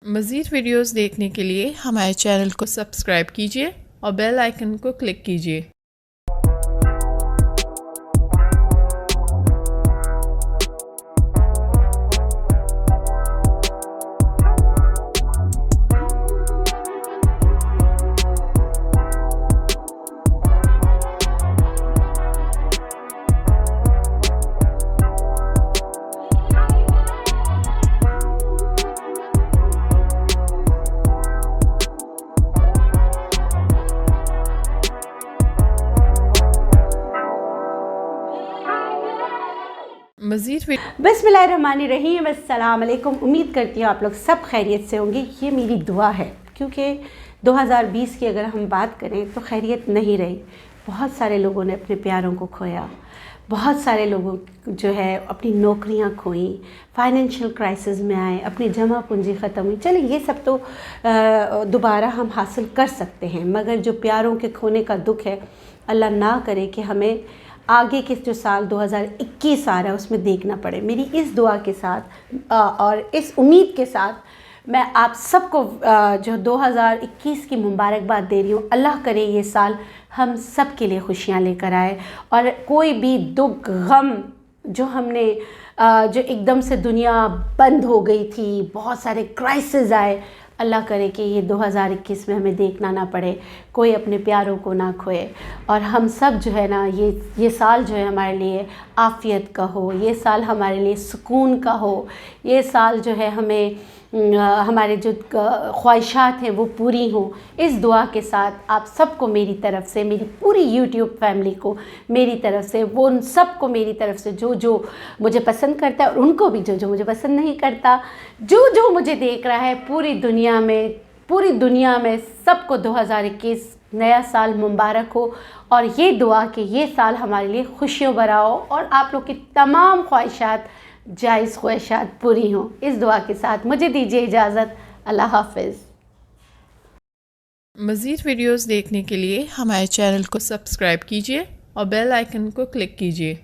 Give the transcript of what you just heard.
मज़ीद वीडियोज़ देखने के लिए हमारे चैनल को सब्सक्राइब कीजिए और बेल आइकन को क्लिक कीजिए। बिस्मिल्लाहिर्रहमानिर्रहीम, अस्सलाम वालेकुम। उम्मीद करती हूँ आप लोग सब खैरियत से होंगे। ये मेरी दुआ है क्योंकि 2020 की अगर हम बात करें तो खैरियत नहीं रही। बहुत सारे लोगों ने अपने प्यारों को खोया, बहुत सारे लोगों जो है अपनी नौकरियां खोई, फाइनेंशियल क्राइसिस में आए, अपनी जमा पूंजी ख़त्म हुई। चलिए ये सब तो दोबारा हम हासिल कर सकते हैं, मगर जो प्यारों के खोने का दुख है, अल्लाह ना करे कि हमें आगे के जो साल 2021 आ रहा है उसमें देखना पड़े। मेरी इस दुआ के साथ और इस उम्मीद के साथ मैं आप सबको जो 2021 की मुबारकबाद दे रही हूँ। अल्लाह करे ये साल हम सब के लिए खुशियाँ लेकर आए और कोई भी दुख गम जो हमने जो एकदम से दुनिया बंद हो गई थी, बहुत सारे क्राइसिस आए, अल्लाह करे कि ये 2021 में हमें देखना ना पड़े, कोई अपने प्यारों को ना खोए और हम सब जो है ना ये साल जो है हमारे लिए आफ़ियत का हो, ये साल हमारे लिए सुकून का हो, ये साल जो है हमें हमारे जो ख्वाहिशात हैं वो पूरी हों। इस दुआ के साथ आप सबको मेरी तरफ़ से, मेरी पूरी यूट्यूब फैमिली को मेरी तरफ़ से, वो उन सबको मेरी तरफ़ से जो जो मुझे पसंद करता है और उनको भी जो जो मुझे पसंद नहीं करता, जो जो मुझे देख रहा है पूरी दुनिया में सबको 2021 नया साल मुबारक हो और ये दुआ कि ये साल हमारे लिए खुशियों भरा हो और आप लोग की तमाम ख्वाहिशात, जायज़ ख्वाहिशात पूरी हों। इस दुआ के साथ मुझे दीजिए इजाज़त। अल्लाह हाफ़िज़। मज़ीद वीडियोज़ देखने के लिए हमारे चैनल को सब्सक्राइब कीजिए और बेल आइकन को क्लिक कीजिए।